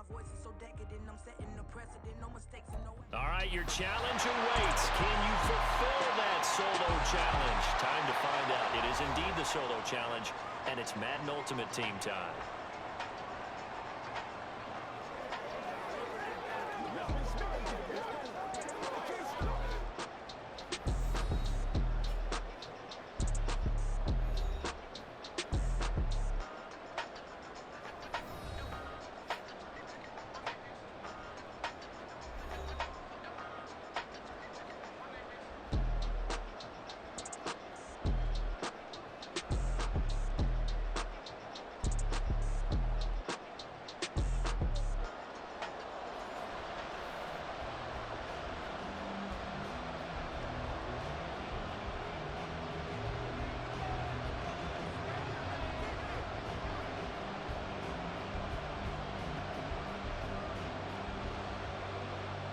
My voice is so decadent, I'm setting the precedent. No mistakes and no... All right, your challenge awaits. Can you fulfill that solo challenge? Time to find out. It is indeed the solo challenge, and it's Madden Ultimate Team time.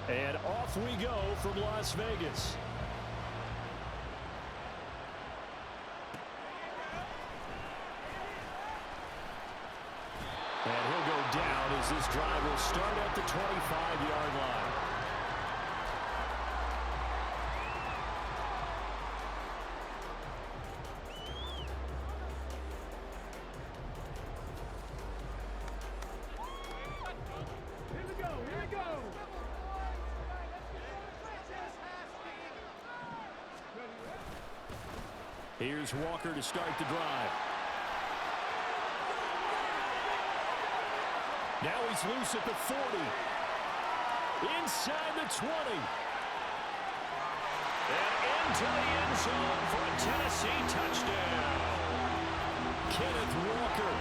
And off we go from Las Vegas. And he'll go down as this drive will start at the 25-yard line. Here's Walker to start the drive. Now he's loose at the 40. Inside the 20. And into the end zone for a Tennessee touchdown. Kenneth Walker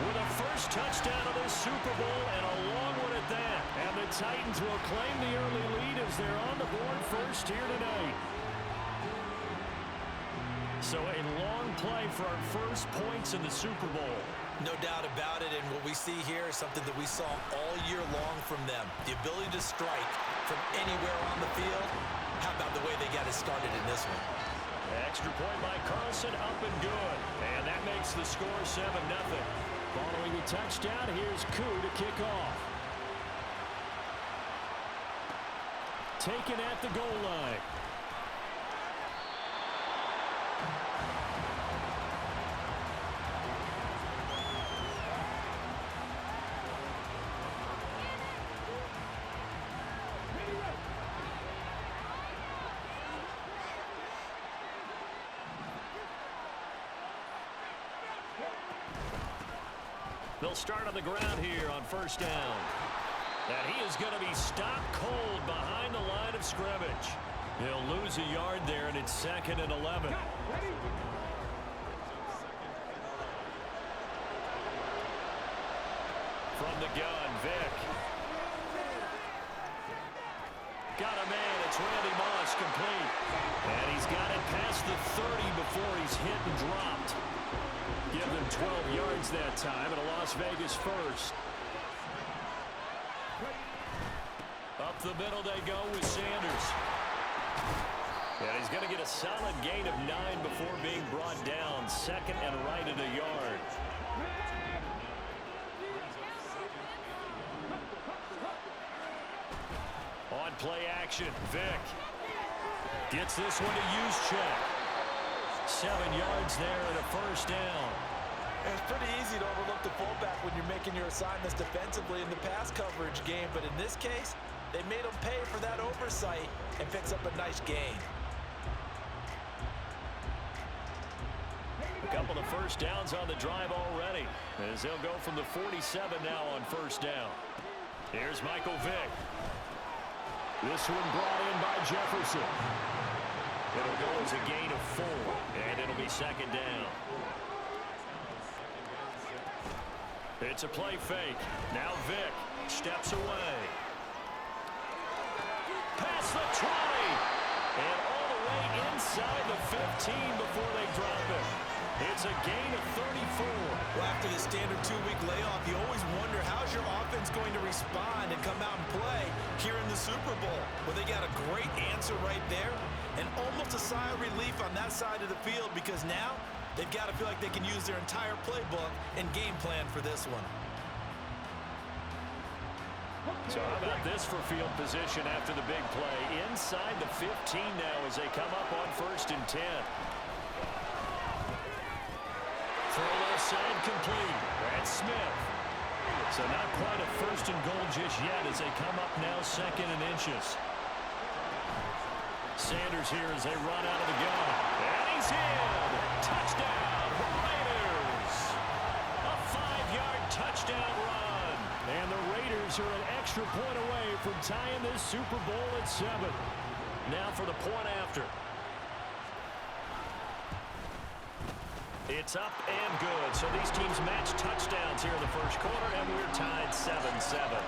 with a first touchdown of this Super Bowl, and a long one at that. And the Titans will claim the early lead as they're on the board first here tonight. So a long play for our first points in the Super Bowl. No doubt about it, and what we see here is something that we saw all year long from them. The ability to strike from anywhere on the field. How about the way they got it started in this one? Extra point by Carlson, up and good. And that makes the score 7-0. Following the touchdown, here's Koo to kick off. Taken at the goal line. They'll start on the ground here on first down. And he is going to be stopped cold behind the line of scrimmage. He'll lose a yard there, and it's 2nd and 11. From the gun, Vick. Got a man. It's Randy Moss, complete. And he's got it past the 30 before he's hit and dropped. Give them 12 yards that time, and a Las Vegas first. Up the middle they go with Sanders. And he's going to get a solid gain of 9 before being brought down. 2nd and right at a yard. On play action, Vick gets this one to use check. 7 yards there and a first down. It's pretty easy to overlook the fullback when you're making your assignments defensively in the pass coverage game, but in this case, they made him pay for that oversight and picks up a nice gain. A couple of first downs on the drive already, as they'll go from the 47 now on first down. Here's Michael Vick. This one brought in by Jefferson. It'll go as a gain of 4, and it'll be 2nd down. It's a play fake. Now Vick steps away. Past the 20. And all the way inside the 15 before they drop it. It's a gain of 34. Well, after the standard 2-week layoff, you always wonder how's your offense going to respond and come out and play here in the Super Bowl. Well, they got a great answer right there, and almost a sigh of relief on that side of the field, because now they've got to feel like they can use their entire playbook and game plan for this one. So how about this for field position after the big play? Inside the 15 now as they come up on 1st and 10. Throw left side complete. That's Smith. So not quite a 1st and goal just yet as they come up now 2nd and inches. Sanders here as they run out of the gun. And he's in. Touchdown, Raiders. A 5-yard touchdown run. And the Raiders are an extra point away from tying this Super Bowl at 7. Now for the point after. It's up and good. So these teams match touchdowns here in the first quarter, and we're tied 7-7.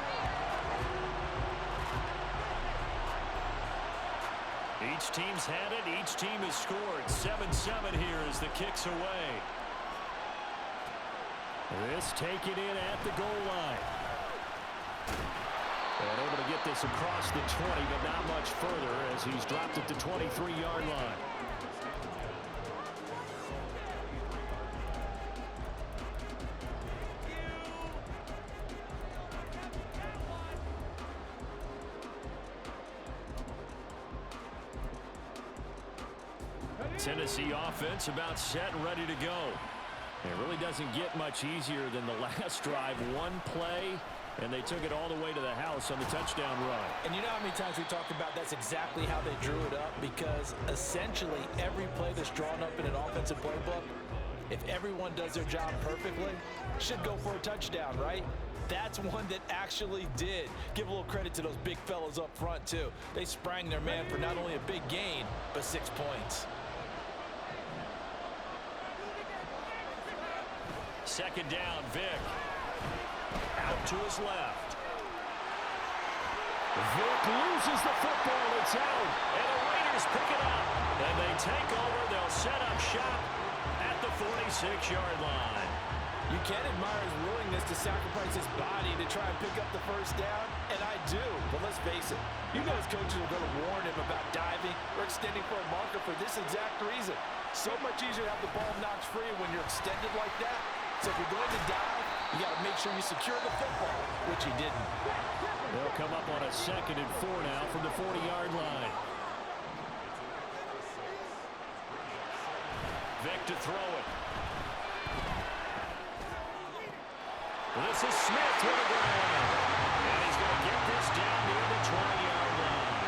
Each team's had it. Each team has scored. 7-7 here as the kick's away. This taken in at the goal line. And able to get this across the 20, but not much further as he's dropped at the 23-yard line. Tennessee offense about set and ready to go. It really doesn't get much easier than the last drive. One play, and they took it all the way to the house on the touchdown run. And you know how many times we talked about that's exactly how they drew it up, because essentially every play that's drawn up in an offensive playbook, if everyone does their job perfectly, should go for a touchdown, right? That's one that actually did. Give a little credit to those big fellas up front, too. They sprang their man for not only a big gain, but 6 points. 2nd down, Vick. Out to his left. Vick loses the football. It's out. And the Raiders pick it up. And they take over. They'll set up shop at the 46-yard line. You can admire his willingness to sacrifice his body to try and pick up the first down, and I do. But let's face it, you know his coaches are going to warn him about diving or extending for a marker for this exact reason. So much easier to have the ball knocked free when you're extended like that. So if you're going to dive, you got to make sure you secure the football, which he didn't. They'll come up on a 2nd and 4 now from the 40-yard line. Vick to throw it. This is Smith to the ground. And he's going to get this down near the 20-yard line.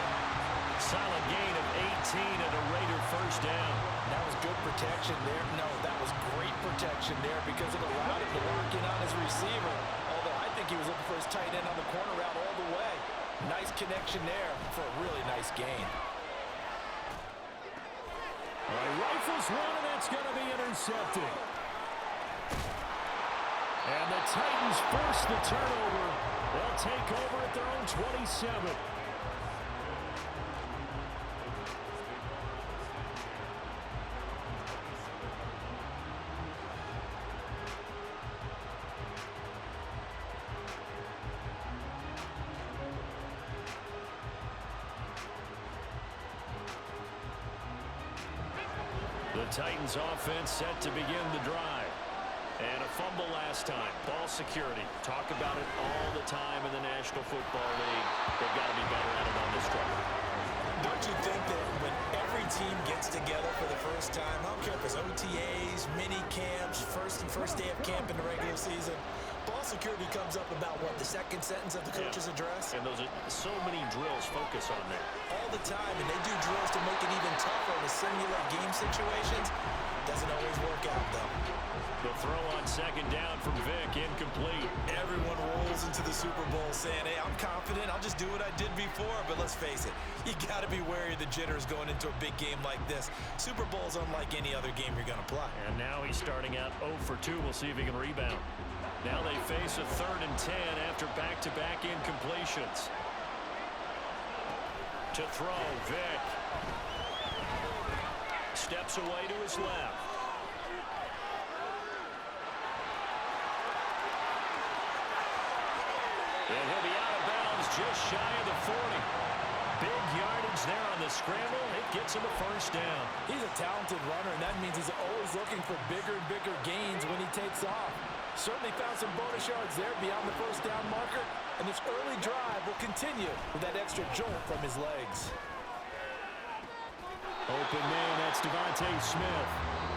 Solid gain of 18 and a Raider first down. That was good protection there. No, that was great protection there because it allowed him to lock in on his receiver. Although I think he was looking for his tight end on the corner route all the way. Nice connection there for a really nice gain. All right, rifles one, and it's going to be intercepted. And the Titans force the turnover. They'll take over at their own 27. The Titans offense set to begin the drive. And a fumble last time. Ball security. Talk about it all the time in the National Football League. They've got to be better at it on this drive. Don't you think that when every team gets together for the first time, I don't care if it's OTAs, mini camps, first day of camp in the regular season, ball security comes up about, what, the second sentence of the coach's address? And those are so many drills focus on that. All the time, and they do drills to make it even tougher to simulate game situations. Doesn't always work out, though. The throw on 2nd down from Vick, incomplete. Everyone rolls into the Super Bowl saying, hey, I'm confident, I'll just do what I did before. But let's face it, you got to be wary of the jitters going into a big game like this. Super Bowl's unlike any other game you're going to play. And now he's starting out 0 for 2. We'll see if he can rebound. Now they face a 3rd and 10 after back-to-back incompletions. To throw, Vick. Steps away to his left. And he'll be out of bounds just shy of the 40. Big yardage there on the scramble. It gets him a first down. He's a talented runner, and that means he's always looking for bigger and bigger gains when he takes off. Certainly found some bonus yards there beyond the first down marker. And this early drive will continue with that extra jolt from his legs. Open man, that's Devontae Smith.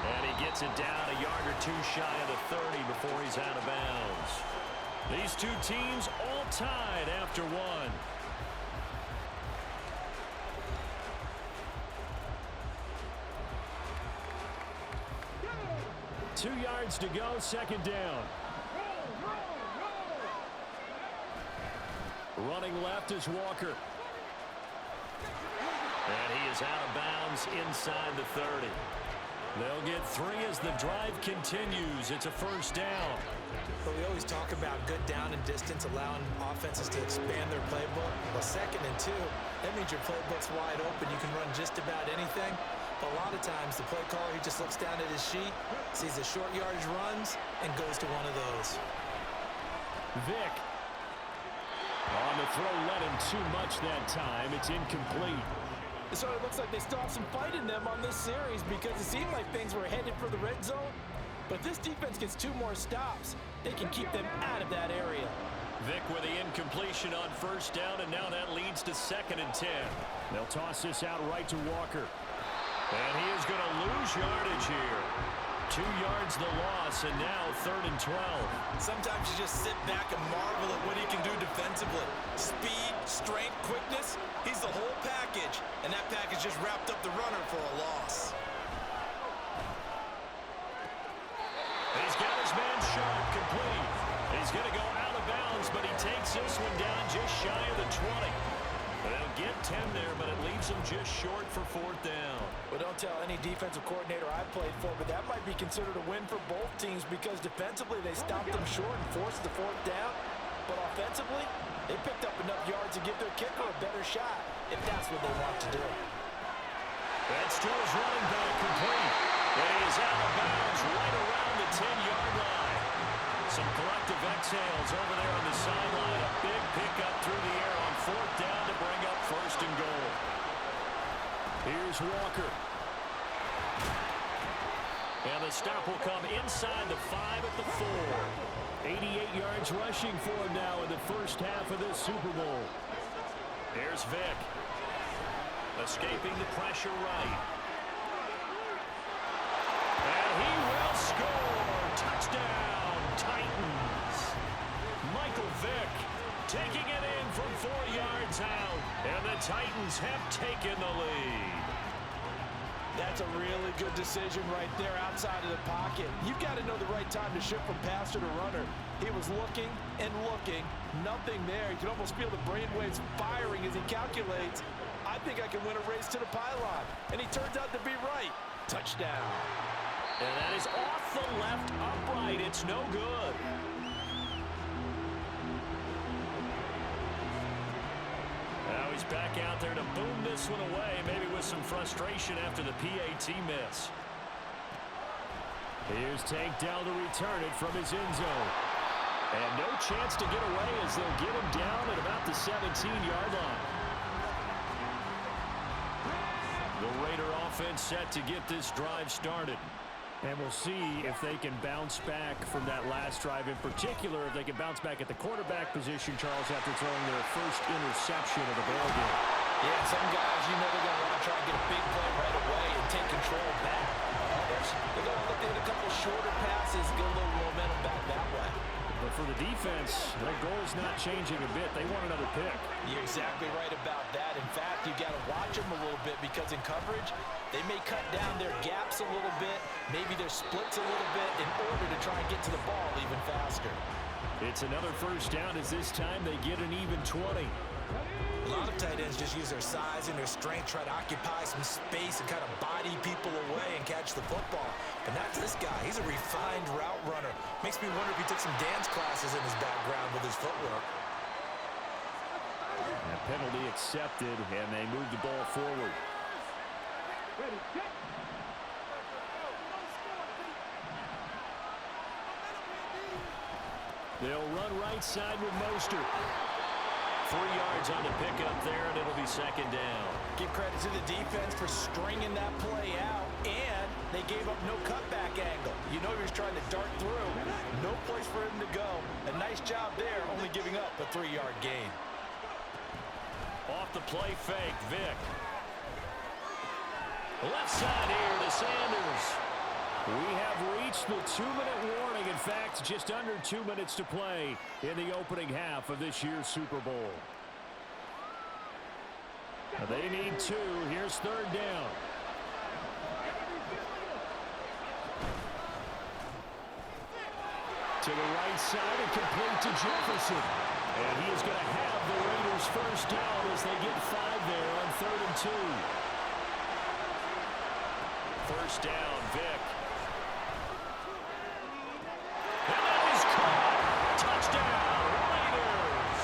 And he gets it down a yard or two shy of the 30 before he's out of bounds. These two teams all tied after one. 2 yards to go, second down. Running left is Walker. And he is out of bounds inside the 30. They'll get 3 as the drive continues. It's a first down. But we always talk about good down and distance, allowing offenses to expand their playbook. Well, 2nd and 2, that means your playbook's wide open. You can run just about anything. But a lot of times, the play caller, he just looks down at his sheet, sees the short yardage runs, and goes to one of those. Vick. On the throw, let him too much that time. It's incomplete. So it looks like they still have some fight in them on this series because it seemed like things were headed for the red zone. But if this defense gets 2 more stops, they can keep them out of that area. Vick with the incompletion on first down, and now that leads to 2nd and 10. They'll toss this out right to Walker. And he is going to lose yardage here. 2 yards the loss, and now 3rd and 12. Sometimes you just sit back and marvel at what he can do defensively. Speed, strength, quickness, he's the whole package. And that package just wrapped up the runner for a loss. He's got his man sharp, complete. He's going to go out of bounds, but he takes this one down just shy of the 20. They'll get 10 there, but it leaves them just short for 4th down. Well, don't tell any defensive coordinator I played for, but that might be considered a win for both teams because defensively they stopped them short and forced the 4th down. But offensively, they picked up enough yards to give their kicker a better shot if that's what they want to do. That's to his running back, complete. And he is out of bounds right around the 10-yard line. Some collective exhales over there on the sideline. A big pickup through the air on 4th down to bring up 1st and goal. Here's Walker. And the stop will come inside the 5 at the 4. 88 yards rushing for him now in the first half of this Super Bowl. Here's Vick. Escaping the pressure right. And he will score. Touchdown, Titans. Michael Vick taking it in from 4 yards out. And the Titans have taken the lead. That's a really good decision right there outside of the pocket. You've got to know the right time to shift from passer to runner. He was looking and looking. Nothing there. You can almost feel the brainwaves firing as he calculates. I think I can win a race to the pylon. And he turns out to be right. Touchdown. And that is off the left upright. It's no good. Now he's back out there to boom this one away, maybe with some frustration after the PAT miss. Here's Tank Dell to return it from his end zone. And no chance to get away as they'll get him down at about the 17-yard line. The Raider offense set to get this drive started. And we'll see if they can bounce back from that last drive, in particular, if they can bounce back at the quarterback position, Charles, after throwing their first interception of the ball game. Yeah, some guys, you know they're going to want to try and get a big play right away and take control back. Others, they're going to look at a couple shorter passes, get a little momentum back that way. But for the defense, their goal is not changing a bit. They want another pick. You're exactly right about that. In fact, you got to watch them a little bit because in coverage, they may cut down their gaps a little bit, maybe their splits a little bit in order to try and get to the ball even faster. It's another first down as this time they get an even 20. A lot of tight ends just use their size and their strength, try to occupy some space and kind of body people away and catch the football. But not this guy. He's a refined route runner. Makes me wonder if he took some dance classes in his background with his footwork. And a penalty accepted, and they move the ball forward. They'll run right side with Mostert. yards on the pickup there, and it'll be second down. Give credit to the defense for stringing that play out, and they gave up no cutback angle. You know he was trying to dart through. No place for him to go. A nice job there, only giving up a 3-yard gain. Off the play fake, Vick. Left side here to Sanders. We have reached the 2-minute warning. In fact, just under 2 minutes to play in the opening half of this year's Super Bowl. They need 2. Here's third down. To the right side and complete to Jefferson. And he is going to have the Raiders first down as they get 5 there on 3rd and 2. First down, Vick. And that is caught. Touchdown, Raiders.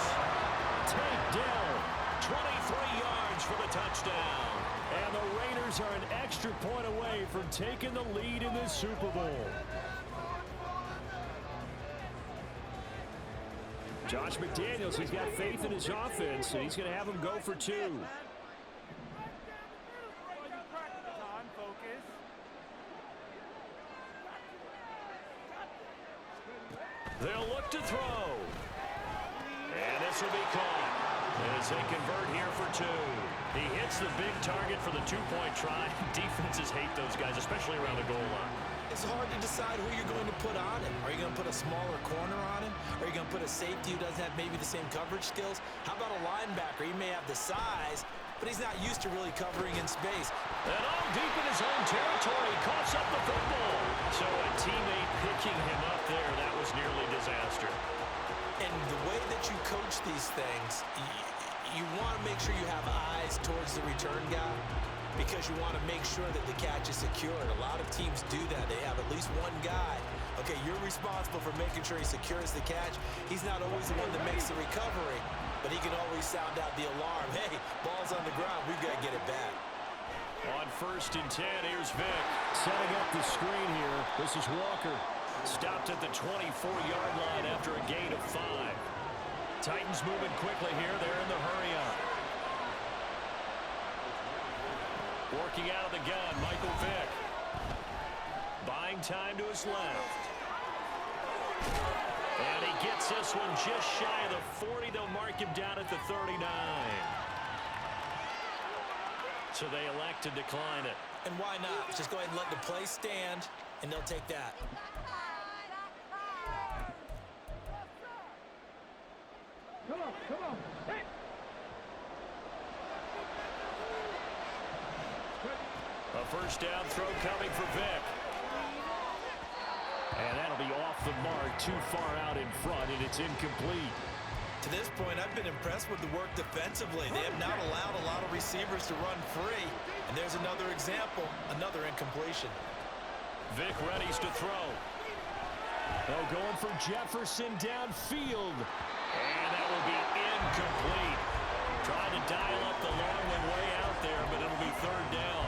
Takedown. 23 yards for the touchdown. And the Raiders are an extra point away from taking the lead in this Super Bowl. Josh McDaniels, he's got faith in his offense, and he's going to have him go for 2. They'll look to throw. And this will be caught as they convert here for 2. He hits the big target for the 2-point try. Defenses hate those guys, especially around the goal line. It's hard to decide who you're going to put on him. Are you going to put a smaller corner on him? Are you going to put a safety who doesn't have maybe the same coverage skills? How about a linebacker? He may have the size, but he's not used to really covering in space. And all deep in his own territory, coughs up the football. So a teammate picking him up there, that was nearly disaster. And the way that you coach these things, you want to make sure you have eyes towards the return guy, because you want to make sure that the catch is secured. A lot of teams do that. They have at least one guy. Okay, you're responsible for making sure he secures the catch. He's not always the one that makes the recovery, but he can always sound out the alarm. Hey, ball's on the ground. We've got to get it back. On 1st and 10, here's Vick. Setting up the screen here. This is Walker. Stopped at the 24-yard line after a gain of 5. Titans moving quickly here. They're in the hurry-up. Working out of the gun, Michael Vick. Buying time to his left. And he gets this one just shy of the 40. They'll mark him down at the 39. So they elect to decline it. And why not? Just go ahead and let the play stand, and they'll take that. Come on. Hey. A first down throw coming for Vick. And that'll be off the mark, too far out in front, and it's incomplete. To this point, I've been impressed with the work defensively. They have not allowed a lot of receivers to run free. And there's another example, another incompletion. Vick readies to throw. Oh, going for Jefferson downfield. And that will be incomplete. Trying to dial up the long one way out there, but it'll be 3rd down.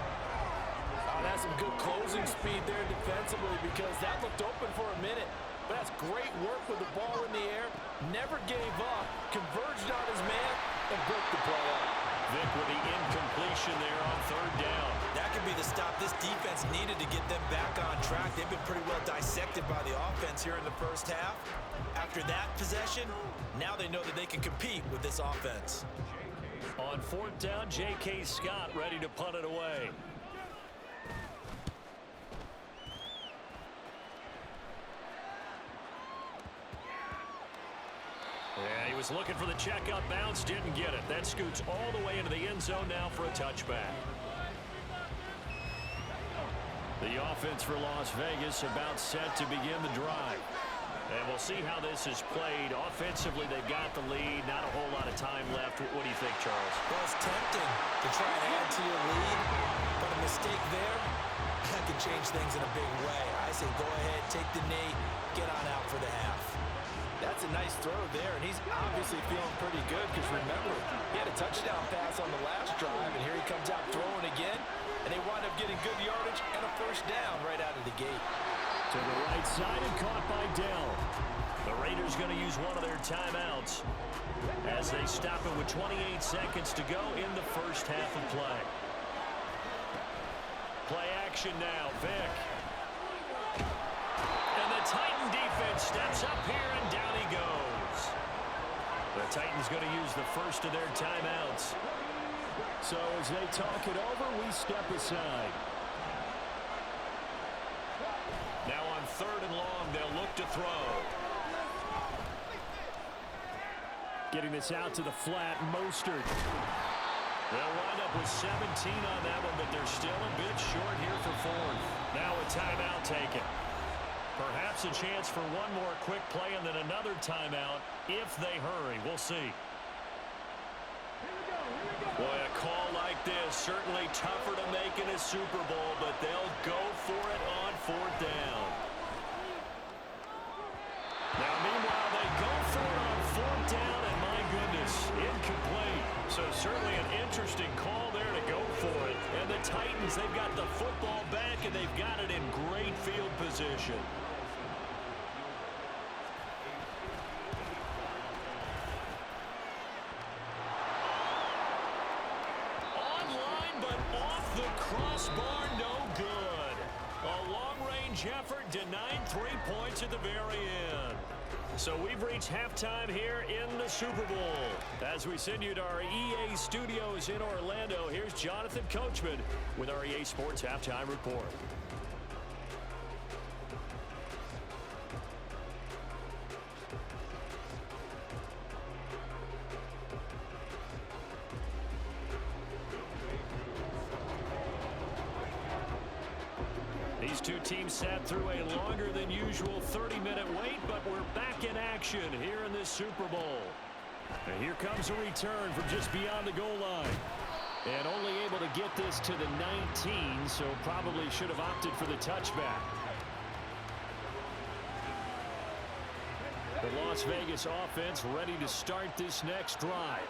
That's some good closing speed there defensively, because that looked open for a minute. But that's great work with the ball in the air. Never gave up, converged on his man, and broke the play up. Vick with the incompletion there on 3rd down. That could be the stop this defense needed to get them back on track. They've been pretty well dissected by the offense here in the first half. After that possession, now they know that they can compete with this offense. On 4th down, J.K. Scott ready to punt it away. Yeah, he was looking for the check-up bounce, didn't get it. That scoots all the way into the end zone now for a touchback. The offense for Las Vegas about set to begin the drive. And we'll see how this is played. Offensively, they've got the lead. Not a whole lot of time left. What do you think, Charles? Well, it's tempting to try and add to your lead, but a mistake there, that could change things in a big way. I say go ahead, take the knee, get on out for the half. That's a nice throw there, and he's obviously feeling pretty good, because remember, he had a touchdown pass on the last drive, and here he comes out throwing again, and they wind up getting good yardage and a first down right out of the gate. To the right side and caught by Dell. The Raiders going to use one of their timeouts as as they stop it with 28 seconds to go in the first half of play. Play action now, Vic. And the Titan defense steps up here, and down he goes. The Titans going to use the first of their timeouts. So as they talk it over, we step aside. Now on 3rd and long, they'll look to throw. Getting this out to the flat, Mostert. They'll wind up with 17 on that one, but they're still a bit short here for 4th. Now a timeout taken. Perhaps a chance for one more quick play and then another timeout if they hurry. We'll see. Boy, a call like this, certainly tougher to make in a Super Bowl, but they'll go for it on 4th down. Now, meanwhile, they go for it on 4th down, and my goodness, incomplete. So certainly an interesting call there to go for it. And the Titans, they've got the football back, and they've got it in great field position. Online, but off the crossbar, no good. A long-range effort denied 3 points at the very end. So we've reached halftime here in the Super Bowl. As we send you to our EA studios in Orlando, here's Jonathan Coachman with our EA Sports Halftime Report. These two teams sat through a longer than usual 30-minute wait, but we're back in action here in this Super Bowl. And here comes a return from just beyond the goal line. And only able to get this to the 19, so probably should have opted for the touchback. The Las Vegas offense ready to start this next drive.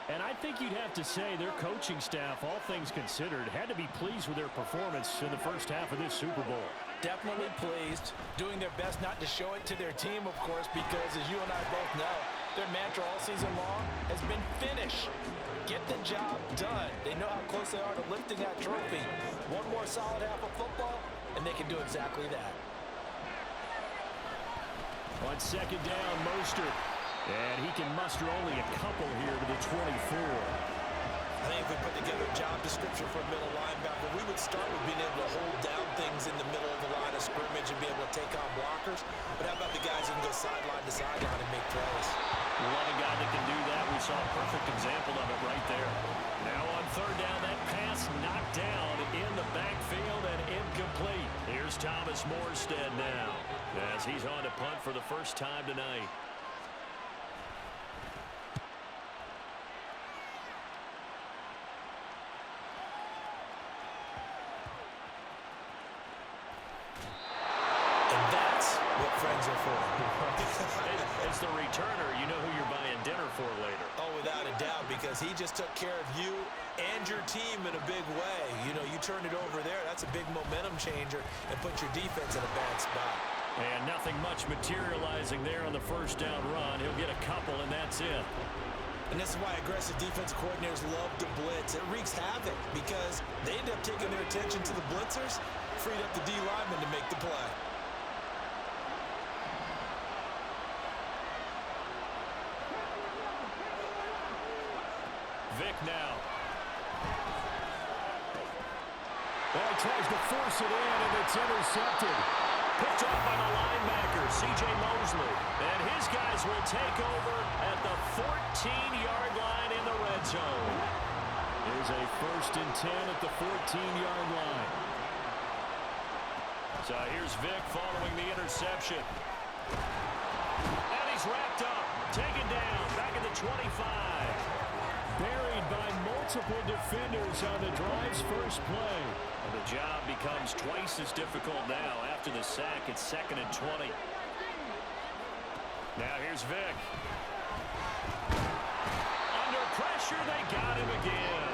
And I think you'd have to say their coaching staff, all things considered, had to be pleased with their performance in the first half of this Super Bowl. Definitely pleased, doing their best not to show it to their team, of course, because as you and I both know, their mantra all season long has been finish. Get the job done. They know how close they are to lifting that trophy. One more solid half of football, and they can do exactly that. On 2nd down, Mostert. And he can muster only a couple here to the 24. I think if we put together a job description for a middle linebacker, we would start with being able to hold down things in the middle of the line of scrimmage and be able to take on blockers. But how about the guys who can go sideline to sideline and make plays? Love a guy that can do that. We saw a perfect example of it right there. Now on 3rd down, that pass knocked down in the backfield and incomplete. Here's Thomas Morstead now as he's on to punt for the first time tonight. As the returner, you know who you're buying dinner for later. Oh, without a doubt, because he just took care of you and your team in a big way. You know, you turn it over there, that's a big momentum changer and put your defense in a bad spot. And nothing much materializing there on the first down run. He'll get a couple, and that's it. And this is why aggressive defense coordinators love to blitz. It wreaks havoc because they end up taking their attention to the blitzers, freed up the D lineman to make the play. Vic now. Well, he tries to force it in, and it's intercepted. Picked off by the linebacker, C.J. Mosley. And his guys will take over at the 14-yard line in the red zone. Here's a 1st and 10 at the 14-yard line. So here's Vic following the interception. And he's wrapped up, taken down, back at the 25. Buried by multiple defenders on the drive's first play. And the job becomes twice as difficult now after the sack. It's 2nd and 20. Now here's Vic. Under pressure, they got him again.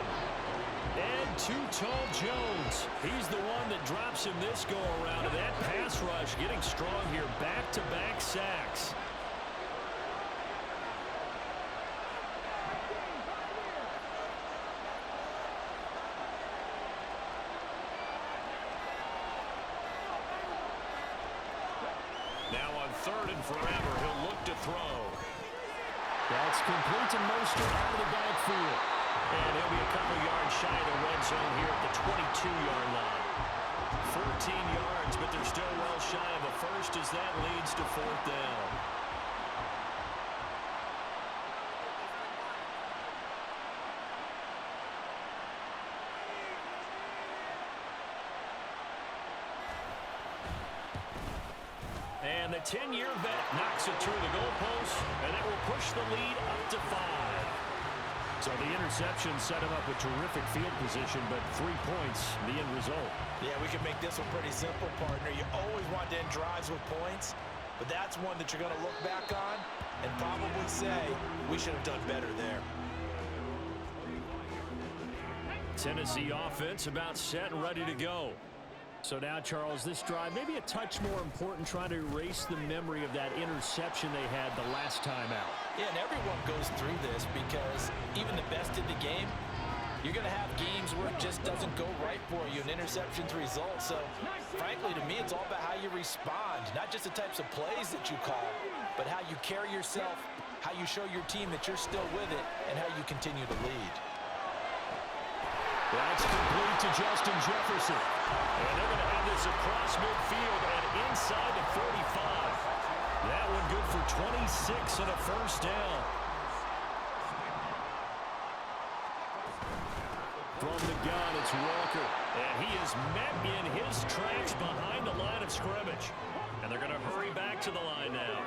And Too Tall Jones. He's the one that drops him this go-around. And that pass rush getting strong here. Back-to-back sacks. forever. He'll look to throw. That's complete to Mostert out of the backfield. And he'll be a couple yards shy of the red zone here at the 22-yard line. 14 yards, but they're still well shy of a first as that leads to fourth down. And the 10-year vet knocks it through the goalpost, and that will push the lead up to 5. So the interception set him up with terrific field position, but 3 points, the end result. Yeah, we can make this one pretty simple, partner. You always want to end drives with points, but that's one that you're going to look back on and probably say, we should have done better there. Tennessee offense about set and ready to go. So now, Charles, this drive maybe a touch more important, trying to erase the memory of that interception they had the last time out. Yeah, and everyone goes through this because even the best in the game, you're going to have games where it just doesn't go right for you, and interceptions result. So, frankly, to me, it's all about how you respond, not just the types of plays that you call, but how you carry yourself, how you show your team that you're still with it, and how you continue to lead. That's complete to Justin Jefferson. And they're going to have this across midfield and inside the 45. That one good for 26 and a first down. From the gun, it's Walker. And he is met in his tracks behind the line of scrimmage. And they're going to hurry back to the line now.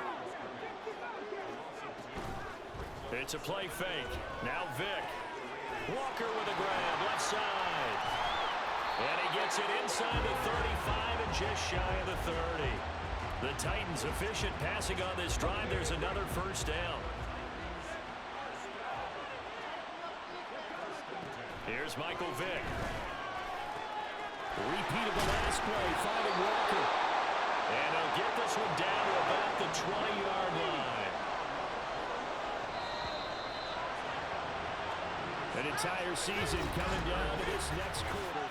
It's a play fake. Now Vick. Walker with a grab, left side. And he gets it inside the 35 and just shy of the 30. The Titans efficient passing on this drive. There's another first down. Here's Michael Vick. Repeat of the last play, finding Walker. And he'll get this one down to about the 20-yard line. An entire season coming down to this next quarter.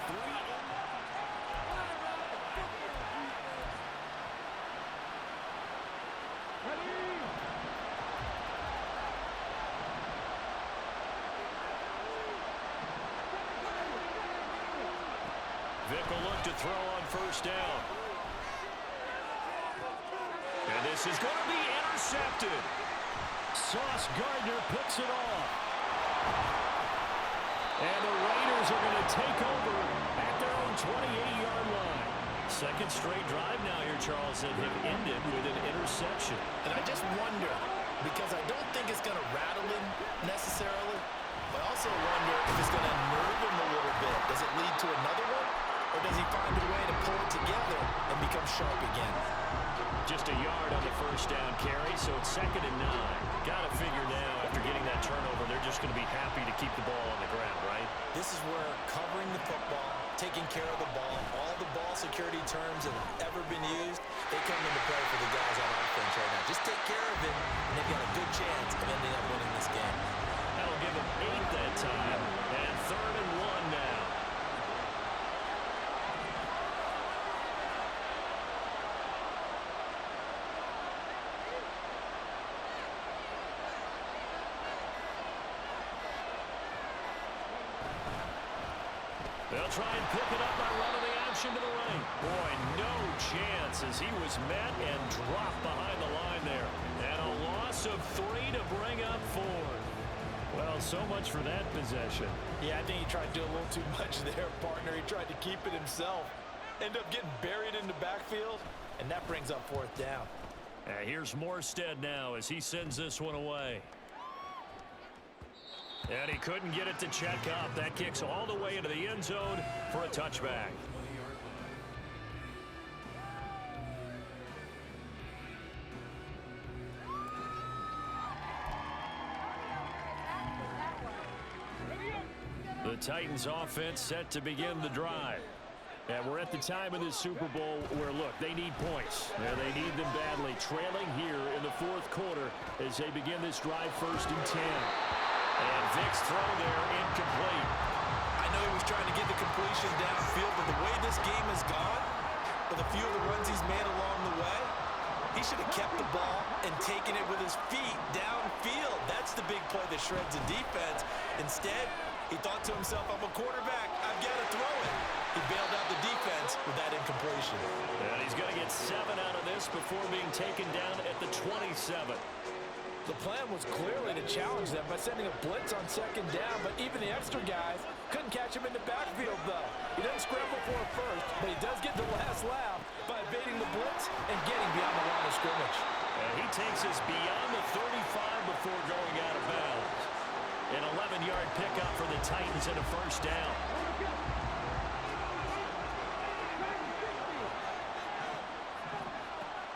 Vick will look to throw on first down. And this is going to be intercepted. Sauce Gardner picks it off. And the Raiders are going to take over at their own 28-yard line. Second straight drive now here, Charles, that have ended with an interception. And I just wonder, because I don't think it's going to rattle him necessarily, but I also wonder if it's going to nerve him a little bit. Does it lead to another one? Or does he find a way to pull it together and become sharp again? Just a yard on the first down carry, so it's 2nd and 9. Got to figure now, after getting that turnover, they're just going to be happy to keep the ball on the ground, right? This is where covering the football, taking care of the ball, all the ball security terms that have ever been used, they come into play for the guys on offense right now. Just take care of it, and they've got a good chance of ending up winning this game. That'll give them 8 that time, and 3rd and 1 now. They'll try and pick it up by running the option to the right. Boy, no chance as he was met and dropped behind the line there. And a loss of 3 to bring up 4. Well, so much for that possession. Yeah, I think he tried to do a little too much there, partner. He tried to keep it himself. End up getting buried in the backfield, and that brings up 4th down. Here's Morstead now as he sends this one away. And he couldn't get it to check up. That kicks all the way into the end zone for a touchback. The Titans offense set to begin the drive. And we're at the time of this Super Bowl where, look, they need points. They need them badly. Trailing here in the 4th quarter as they begin this drive 1st and 10. And Vick's throw there incomplete. I know he was trying to get the completion downfield, but the way this game has gone, with a few of the runs he's made along the way, He should have kept the ball and taken it with his feet downfield. That's the big play that shreds the defense. Instead, he thought to himself, I'm a quarterback. I've got to throw it. He bailed out the defense with that incompletion. And he's going to get 7 out of this before being taken down at the 27. The plan was clearly to challenge them by sending a blitz on second down, but even the extra guys couldn't catch him in the backfield, though. He doesn't scramble for a first, but he does get the last laugh by evading the blitz and getting beyond the line of scrimmage. And he takes us beyond the 35 before going out of bounds. An 11-yard pickup for the Titans and a first down.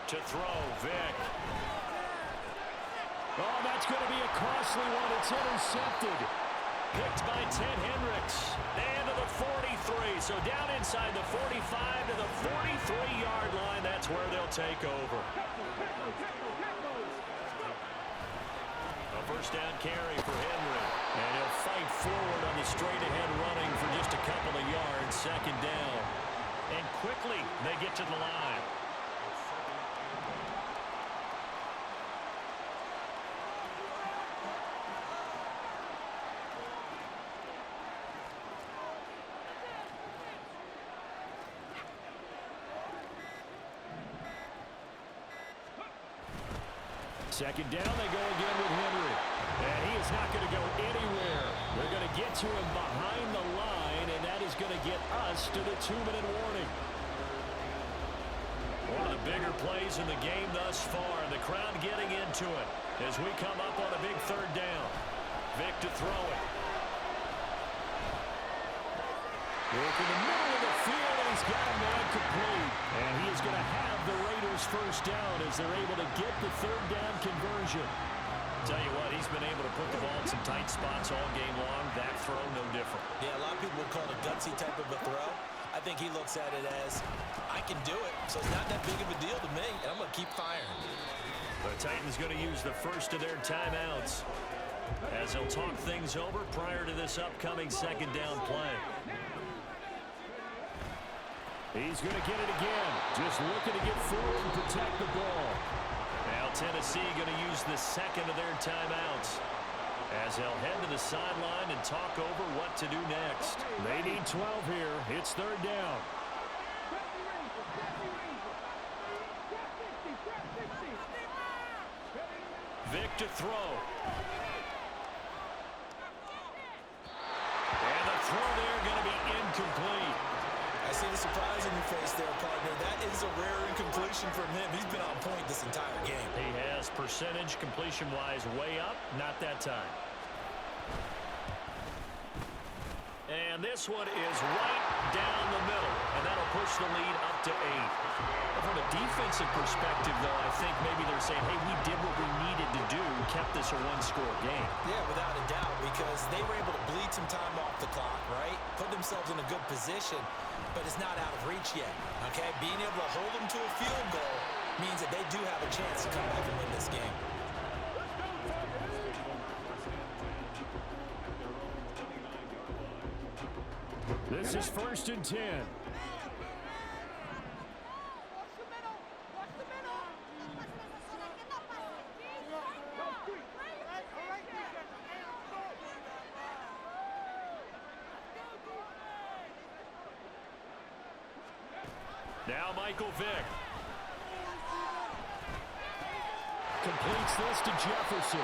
To throw, Vic. Oh, that's going to be a costly one. It's intercepted. Picked by Ted Hendricks. And to the 43. So down inside the 45 to the 43-yard line. That's where they'll take over. A first down carry for Henry. And he'll fight forward on the straight-ahead running for just a couple of yards. Second down. And quickly they get to the line. Second down, they go again with Henry. And he is not going to go anywhere. They're going to get to him behind the line, and that is going to get us to the 2-minute warning. One of the bigger plays in the game thus far, and the crowd getting into it as we come up on a big third down. Vic to throw it. Work in the middle of the field, and he's got a man complete. And he is going to have the Raiders first down as they're able to get the third down conversion. Tell you what, he's been able to put the ball in some tight spots all game long. That throw, no different. Yeah, a lot of people would call it a gutsy type of a throw. I think he looks at it as, I can do it, so it's not that big of a deal to me, and I'm going to keep firing. The Titans going to use the first of their timeouts as they'll talk things over prior to this upcoming second down play. He's going to get it again. Just looking to get forward and protect the ball. Now Tennessee going to use the second of their timeouts as they'll head to the sideline and talk over what to do next. They need 12 here. It's third down. Vic to throw. And the throw there going to be incomplete. I see the surprise in your face there, partner. That is a rare incompletion from him. He's been on point this entire game. He has percentage completion-wise way up. Not that time. And this one is right down the middle, and that'll push the lead up to 8. From a defensive perspective, though, I think maybe they're saying, hey, we did what we needed to do, kept this a one-score game. Yeah, without a doubt, because they were able to bleed some time off the clock, right? Put themselves in a good position, but it's not out of reach yet, okay? Being able to hold them to a field goal means that they do have a chance to come back and win this game. This is 1st and 10. Now Michael Vick. Completes this to Jefferson.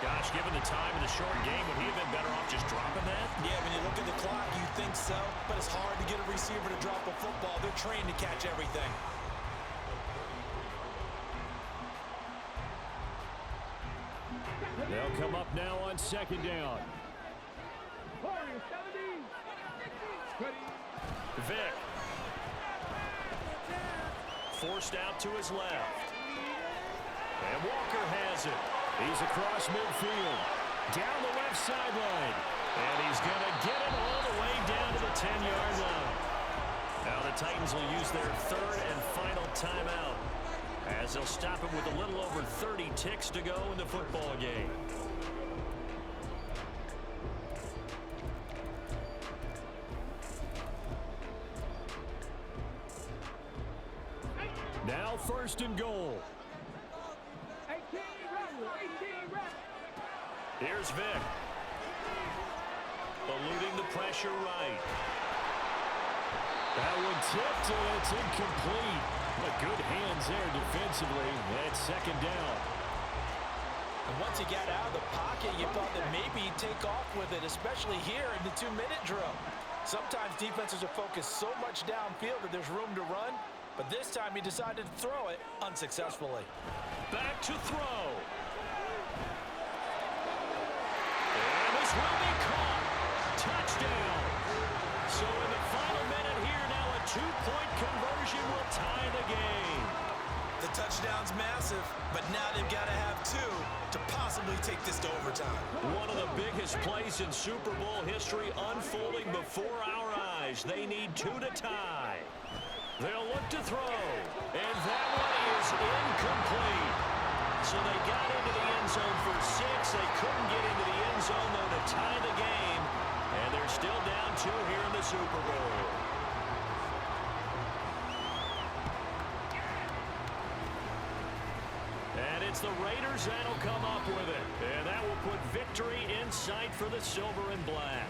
Gosh, given the time in the short game, would he have been better off just dropping that? Yeah, when you look at the clock, you think so, but it's hard to get a receiver to drop a football. They're trained to catch everything. They'll come up now on second down. Vick. Forced out to his left. And Walker has it. He's across midfield. Down the left sideline. And he's going to get it all the way down to the 10-yard line. Now the Titans will use their third and final timeout as they'll stop it with a little over 30 ticks to go in the football game. Now 1st and goal. Here's Vic. Eluding the pressure right. That one tipped, and it's incomplete. But good hands there defensively. That's second down. And once he got out of the pocket, you thought that maybe he'd take off with it, especially here in the 2-minute drill. Sometimes defenses are focused so much downfield that there's room to run, but this time he decided to throw it unsuccessfully. Back to throw. And this will be caught. Touchdown. So in the final minute here now, a 2-point conversion will tie the game. The touchdown's massive, but now they've got to have 2 to possibly take this to overtime. One of the biggest plays in Super Bowl history unfolding before our eyes. They need 2 to tie. They'll look to throw, and that one is incomplete. So they got into the end zone for 6. They couldn't get into the end zone, though, to tie the game. And they're still down 2 here in the Super Bowl. And it's the Raiders that'll come up with it. And that will put victory in sight for the silver and black.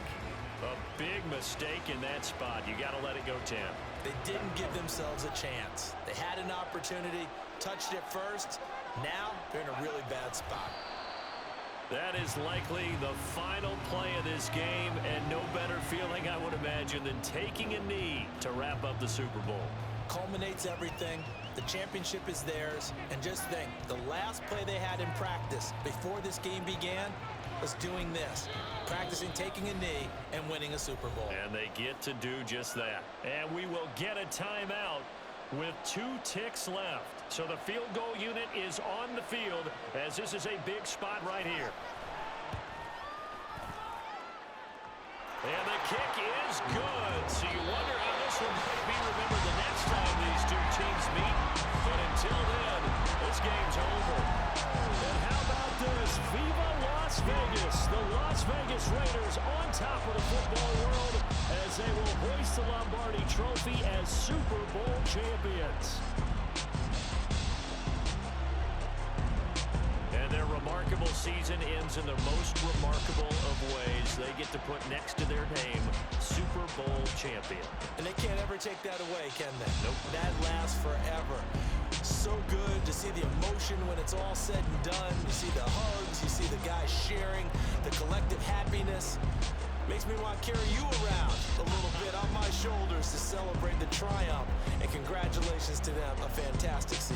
A big mistake in that spot. You got to let it go, Tim. They didn't give themselves a chance. They had an opportunity, touched it first. Now they're in a really bad spot. That is likely the final play of this game, and no better feeling, I would imagine, than taking a knee to wrap up the Super Bowl. Culminates everything. The championship is theirs. And just think, the last play they had in practice before this game began was doing this, practicing taking a knee and winning a Super Bowl. And they get to do just that. And we will get a timeout with 2 ticks left. So the field goal unit is on the field as this is a big spot right here. And the kick is good. So you wonder how this one might be remembered the next time these 2 teams meet. But until then, this game's over. And how about this? Viva Las Vegas! The Las Vegas Raiders on top of the football world as they will hoist the Lombardi Trophy as Super Bowl champions. And their remarkable season ends in the most remarkable of ways. They get to put next to their name, Super Bowl champion. And they can't ever take that away, can they? Nope. That lasts forever. So good to see the emotion when it's all said and done. You see the hugs, you see the guys sharing, the collective happiness. Makes me want to carry you around a little bit on my shoulders to celebrate the triumph. And congratulations to them, a fantastic season.